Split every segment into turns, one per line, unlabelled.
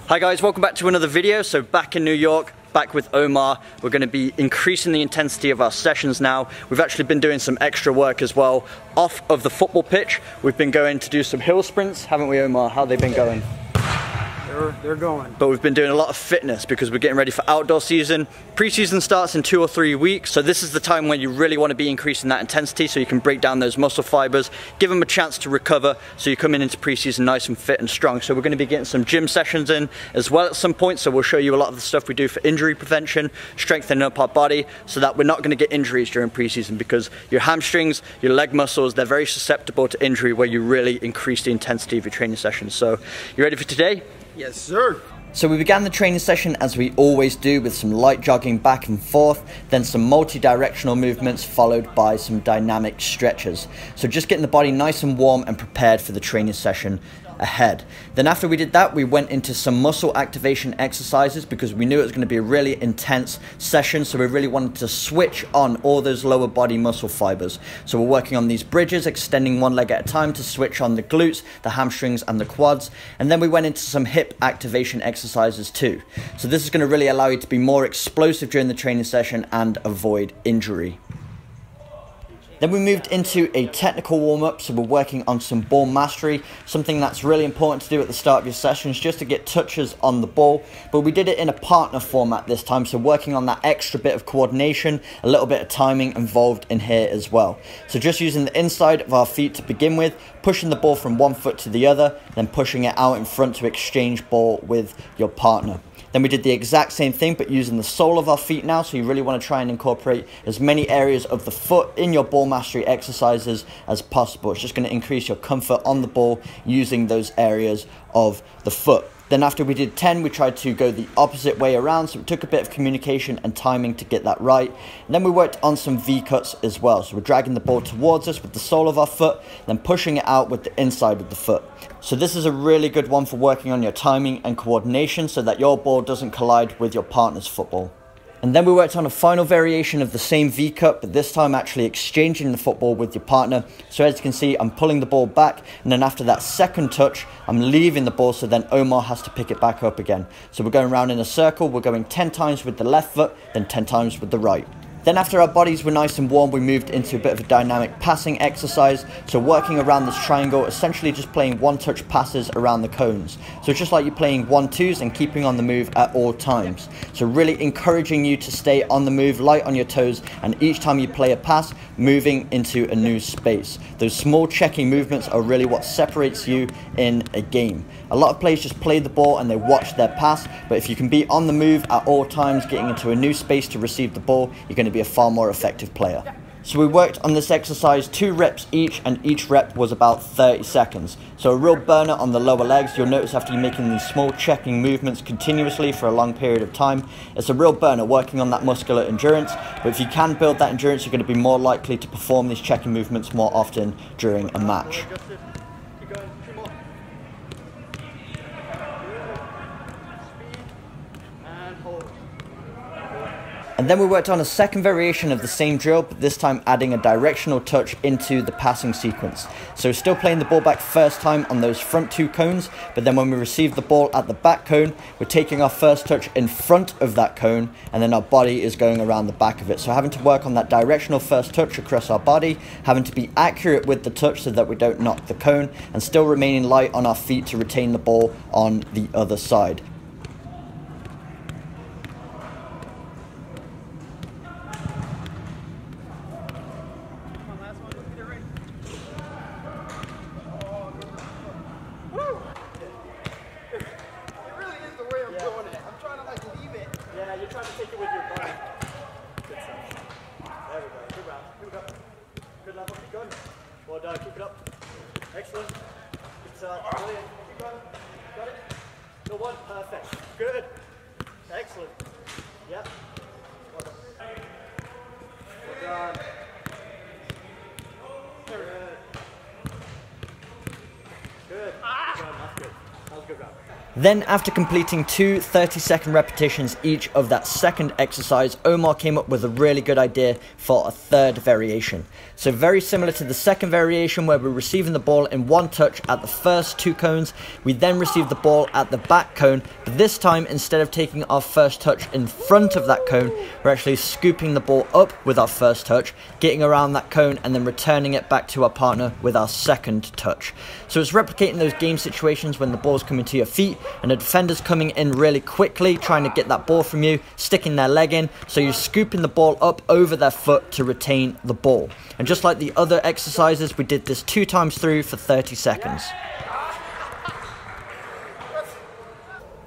Hi guys, welcome back to another video. So back in New York, back with Omar. We're going to be increasing the intensity of our sessions now. We've actually been doing some extra work as well off of the football pitch. We've been going to do some hill sprints, haven't we, Omar? How have they been going?
They're going.
But we've been doing a lot of fitness because we're getting ready for outdoor season. Pre-season starts in 2 or 3 weeks, so this is the time when you really want to be increasing that intensity so you can break down those muscle fibers, give them a chance to recover so you're coming into pre-season nice and fit and strong. So we're going to be getting some gym sessions in as well at some point, so we'll show you a lot of the stuff we do for injury prevention, strengthening up our body so that we're not going to get injuries during pre-season, because your hamstrings, your leg muscles, they're very susceptible to injury where you really increase the intensity of your training sessions. So you ready for today?
Yes, sir.
So we began the training session as we always do with some light jogging back and forth, then some multi-directional movements followed by some dynamic stretches. So just getting the body nice and warm and prepared for the training session ahead. Then after we did that, we went into some muscle activation exercises because we knew it was going to be a really intense session, so we really wanted to switch on all those lower body muscle fibers. So we're working on these bridges, extending one leg at a time to switch on the glutes, the hamstrings and the quads, and then we went into some hip activation exercises too. So this is going to really allow you to be more explosive during the training session and avoid injury. Then we moved into a technical warm-up, so we're working on some ball mastery, something that's really important to do at the start of your sessions, just to get touches on the ball. But we did it in a partner format this time, so working on that extra bit of coordination, a little bit of timing involved in here as well. So just using the inside of our feet to begin with, pushing the ball from one foot to the other, then pushing it out in front to exchange ball with your partner. Then we did the exact same thing, but using the sole of our feet now, so you really want to try and incorporate as many areas of the foot in your ball mastery exercises as possible. It's just going to increase your comfort on the ball using those areas of the foot. Then after we did 10, we tried to go the opposite way around, so it took a bit of communication and timing to get that right. And then we worked on some V-cuts as well, so we're dragging the ball towards us with the sole of our foot, then pushing it out with the inside of the foot. So this is a really good one for working on your timing and coordination so that your ball doesn't collide with your partner's football. And then we worked on a final variation of the same V-cut, but this time actually exchanging the football with your partner. So as you can see, I'm pulling the ball back, and then after that second touch, I'm leaving the ball, so then Omar has to pick it back up again. So we're going around in a circle, we're going 10 times with the left foot, then 10 times with the right. Then after our bodies were nice and warm, we moved into a bit of a dynamic passing exercise. So working around this triangle, essentially just playing one-touch passes around the cones. So it's just like you're playing 1-2s and keeping on the move at all times. So really encouraging you to stay on the move, light on your toes, and each time you play a pass, moving into a new space. Those small checking movements are really what separates you in a game. A lot of players just play the ball and they watch their pass, but if you can be on the move at all times, getting into a new space to receive the ball, you're going to be a far more effective player. So we worked on this exercise 2 reps each, and each rep was about 30 seconds. So a real burner on the lower legs. You'll notice after you're making these small checking movements continuously for a long period of time, it's a real burner working on that muscular endurance. But if you can build that endurance, you're going to be more likely to perform these checking movements more often during a match. And then we worked on a second variation of the same drill, but this time adding a directional touch into the passing sequence. So still playing the ball back first time on those front 2 cones, but then when we receive the ball at the back cone, we're taking our first touch in front of that cone, and then our body is going around the back of it. So having to work on that directional first touch across our body, having to be accurate with the touch so that we don't knock the cone, and still remaining light on our feet to retain the ball on the other side.
Yeah, you're trying to take it with your body. Good stuff. There we go. Good round. Good go. Good level. Keep going. Well done. Keep it up. Excellent. Good start. Brilliant. Keep going. Got it. No one. Perfect. Good. Excellent. Yep. Well done. Well done. Good. Good. Good. That's good. That was a good round.
Then after completing two 30-second repetitions each of that second exercise, Omar came up with a really good idea for a third variation. So very similar to the second variation where we're receiving the ball in one touch at the first two cones, we then receive the ball at the back cone, but this time instead of taking our first touch in front of that cone, we're actually scooping the ball up with our first touch, getting around that cone and then returning it back to our partner with our second touch. So it's replicating those game situations when the ball's coming to your feet and a defender's coming in really quickly trying to get that ball from you, sticking their leg in, so you're scooping the ball up over their foot to retain the ball. And just like the other exercises, we did this 2 times through for 30 seconds.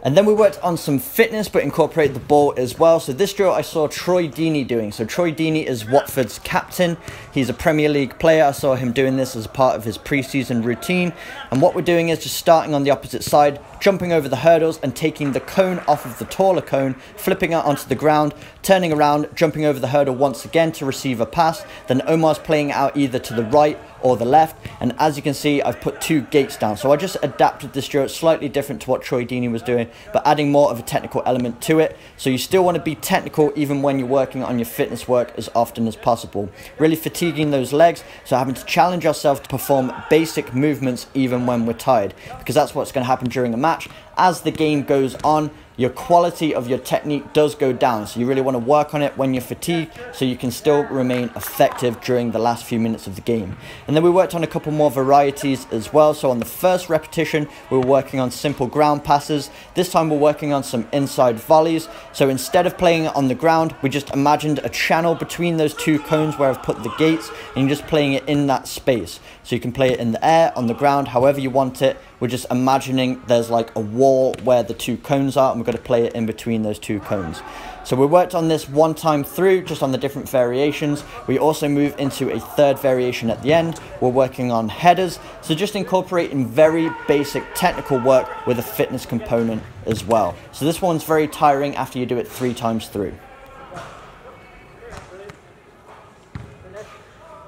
And then we worked on some fitness but incorporated the ball as well. So this drill I saw Troy Deeney doing. So Troy Deeney is Watford's captain. He's a Premier League player. I saw him doing this as part of his pre-season routine. And what we're doing is just starting on the opposite side, jumping over the hurdles and taking the cone off of the taller cone, flipping it onto the ground, turning around, jumping over the hurdle once again to receive a pass. Then Omar's playing it out either to the right or the left, and as you can see I've put 2 gates down. So I just adapted this drill slightly different to what Troy Deeney was doing, but adding more of a technical element to it. So you still want to be technical even when you're working on your fitness work as often as possible, really fatiguing those legs, so having to challenge ourselves to perform basic movements even when we're tired, because that's what's going to happen during a match. As the game goes on, your quality of your technique does go down, so you really want to work on it when you're fatigued so you can still remain effective during the last few minutes of the game. And then we worked on a couple more varieties as well. So on the first repetition we were working on simple ground passes. This time we're working on some inside volleys. So instead of playing it on the ground, we just imagined a channel between those 2 cones where I've put the gates, and you're just playing it in that space. So you can play it in the air, on the ground, however you want it. We're just imagining there's like a wall where the 2 cones are, and we're going to play it in between those 2 cones. So we worked on this 1 time through, just on the different variations. We also move into a third variation at the end. We're working on headers, so just incorporating very basic technical work with a fitness component as well. So this one's very tiring after you do it 3 times through.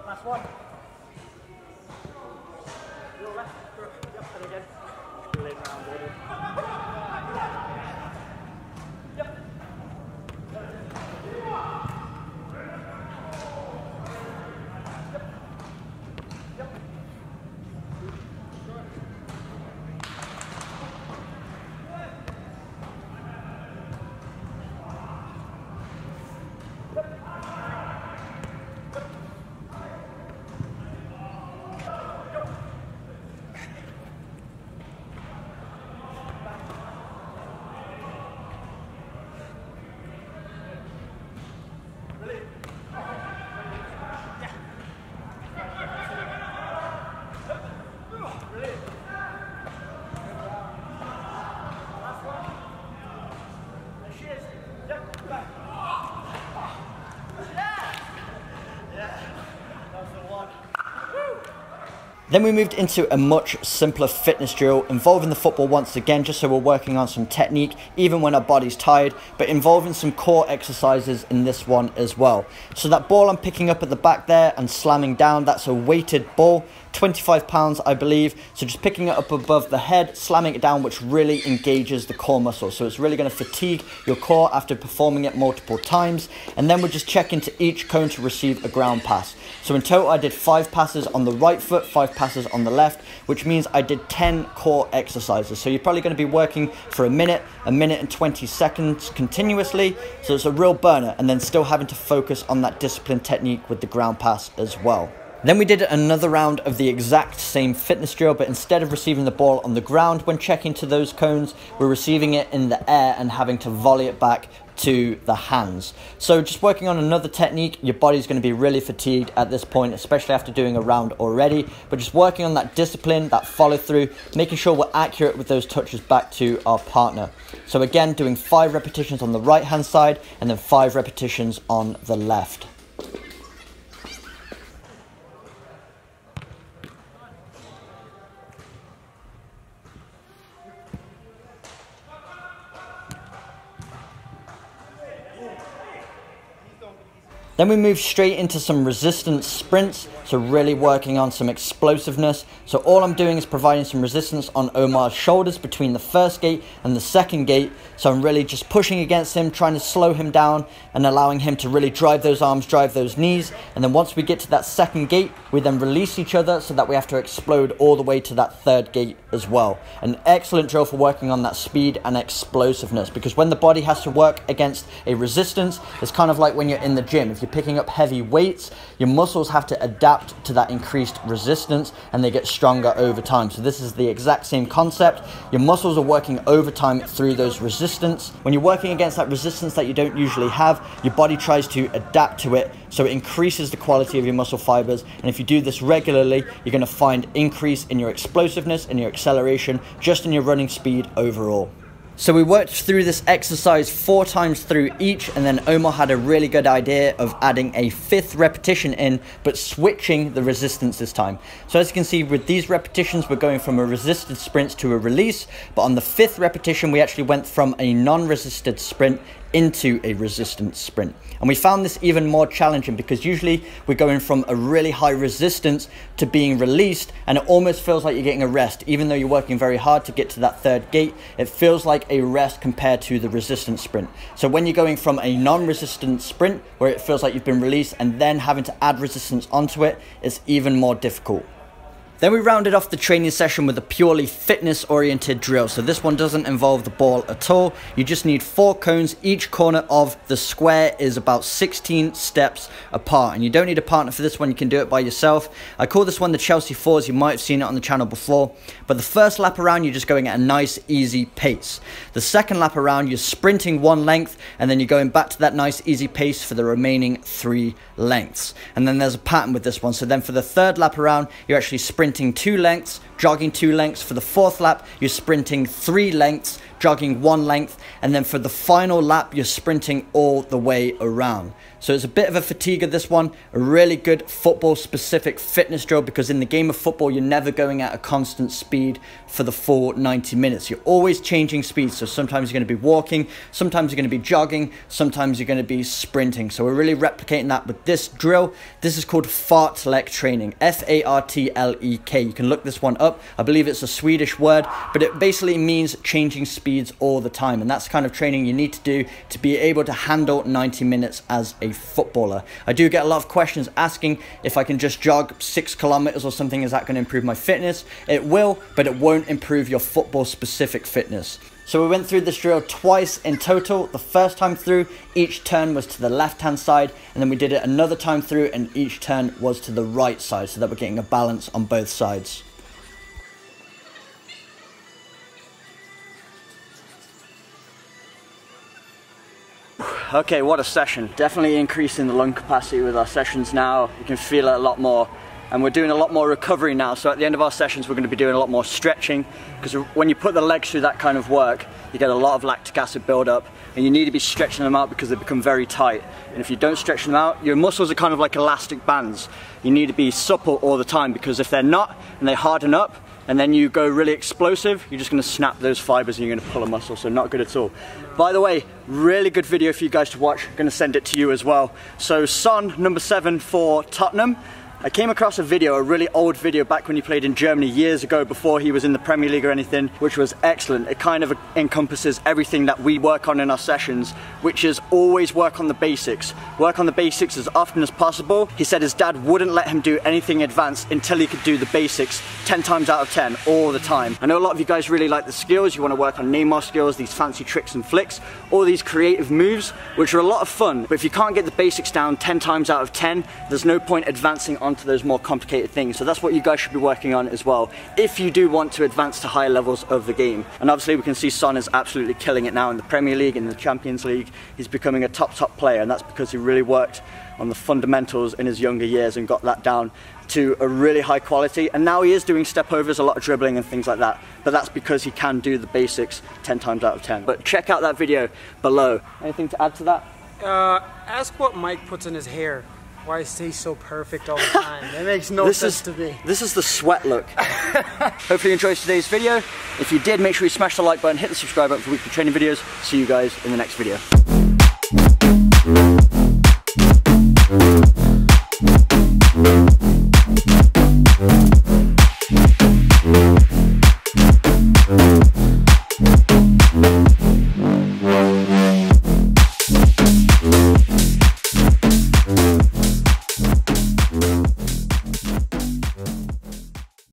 Last one.
Then we moved into a much simpler fitness drill involving the football once again, just so we're working on some technique even when our body's tired, but involving some core exercises in this one as well. So that ball I'm picking up at the back there and slamming down, that's a weighted ball, 25 pounds I believe. So just picking it up above the head, slamming it down, which really engages the core muscle. So it's really going to fatigue your core after performing it multiple times. And then we're just checking to each cone to receive a ground pass. So in total I did 5 passes on the right foot, 5 passes on the left, which means I did 10 core exercises. So you're probably going to be working for a minute and 20 seconds continuously. So it's a real burner, and then still having to focus on that disciplined technique with the ground pass as well. Then we did another round of the exact same fitness drill, but instead of receiving the ball on the ground when checking to those cones, we're receiving it in the air and having to volley it back to the hands. So just working on another technique. Your body's going to be really fatigued at this point, especially after doing a round already, but just working on that discipline, that follow through, making sure we're accurate with those touches back to our partner. So again, doing 5 repetitions on the right hand side and then 5 repetitions on the left. Then we move straight into some resistance sprints. So really working on some explosiveness. So all I'm doing is providing some resistance on Omar's shoulders between the first gate and the second gate. So I'm really just pushing against him, trying to slow him down and allowing him to really drive those arms, drive those knees. And then once we get to that second gate, we then release each other so that we have to explode all the way to that third gate as well. An excellent drill for working on that speed and explosiveness, because when the body has to work against a resistance, it's kind of like when you're in the gym. If you're picking up heavy weights, your muscles have to adapt to that increased resistance and they get stronger over time. So this is the exact same concept. Your muscles are working overtime through those resistance. When you're working against that resistance that you don't usually have, your body tries to adapt to it, so it increases the quality of your muscle fibers. And if you do this regularly, you're going to find increase in your explosiveness and your acceleration, just in your running speed overall. So we worked through this exercise 4 times through each, and then Omar had a really good idea of adding a 5th repetition in, but switching the resistance this time. So as you can see, with these repetitions, we're going from a resisted sprint to a release, but on the 5th repetition, we actually went from a non-resisted sprint into a resistance sprint. And we found this even more challenging because usually we're going from a really high resistance to being released, and it almost feels like you're getting a rest. Even though you're working very hard to get to that third gate, it feels like a rest compared to the resistance sprint. So when you're going from a non-resistant sprint where it feels like you've been released and then having to add resistance onto it, it's even more difficult. Then we rounded off the training session with a purely fitness oriented drill. So this one doesn't involve the ball at all. You just need 4 cones. Each corner of the square is about 16 steps apart. And you don't need a partner for this one. You can do it by yourself. I call this one the Chelsea 4s. You might have seen it on the channel before. But the first lap around, you're just going at a nice, easy pace. The second lap around, you're sprinting 1 length. And then you're going back to that nice, easy pace for the remaining 3 lengths. And then there's a pattern with this one. So then for the third lap around, you're actually sprinting 2 lengths, jogging 2 lengths. For the 4th lap, you're sprinting 3 lengths, jogging 1 length. And then for the final lap, you're sprinting all the way around. So it's a bit of a fatigue of this one, a really good football specific fitness drill, because in the game of football, you're never going at a constant speed for the full 90 minutes. You're always changing speeds. So sometimes you're going to be walking, sometimes you're going to be jogging, sometimes you're going to be sprinting. So we're really replicating that with this drill. This is called fartlek training, F-A-R-T-L-E-K. You can look this one up. I believe it's a Swedish word, but it basically means changing speeds all the time. And that's the kind of training you need to do to be able to handle 90 minutes as a footballer. I do get a lot of questions asking if I can just jog 6 kilometers or something, is that going to improve my fitness? It will, but it won't improve your football specific fitness. So we went through this drill twice in total. The first time through, each turn was to the left hand side, and then we did it another time through and each turn was to the right side, so that we're getting a balance on both sides. Okay, what a session. Definitely increasing the lung capacity with our sessions now. You can feel it a lot more. And we're doing a lot more recovery now. So at the end of our sessions, we're going to be doing a lot more stretching, because when you put the legs through that kind of work, you get a lot of lactic acid buildup, and you need to be stretching them out because they become very tight. And if you don't stretch them out, your muscles are kind of like elastic bands. You need to be supple all the time, because if they're not and they harden up, and then you go really explosive, you're just going to snap those fibers and you're going to pull a muscle, so not good at all. By the way, really good video for you guys to watch. I'm going to send it to you as well. So Son, number 7 for Tottenham. I came across a video, a really old video back when he played in Germany years ago, before he was in the Premier League or anything, which was excellent. It kind of encompasses everything that we work on in our sessions, which is always work on the basics. Work on the basics as often as possible. He said his dad wouldn't let him do anything advanced until he could do the basics 10 times out of 10 all the time. I know a lot of you guys really like the skills. You want to work on Neymar skills, these fancy tricks and flicks, all these creative moves, which are a lot of fun. But if you can't get the basics down 10 times out of 10, there's no point advancing on to those more complicated things. So that's what you guys should be working on as well, if you do want to advance to higher levels of the game. And obviously we can see Son is absolutely killing it now in the Premier League, in the Champions League. He's becoming a top player, and that's because he really worked on the fundamentals in his younger years and got that down to a really high quality. And now he is doing step overs, a lot of dribbling and things like that, but that's because he can do the basics 10 times out of 10. But check out that video below. Anything to add to that?
Ask what Mike puts in his hair. Why it stays so perfect all the time. It makes no sense to me.
This is the sweat look. Hopefully you enjoyed today's video. If you did, make sure you smash the like button, hit the subscribe button for weekly training videos. See you guys in the next video.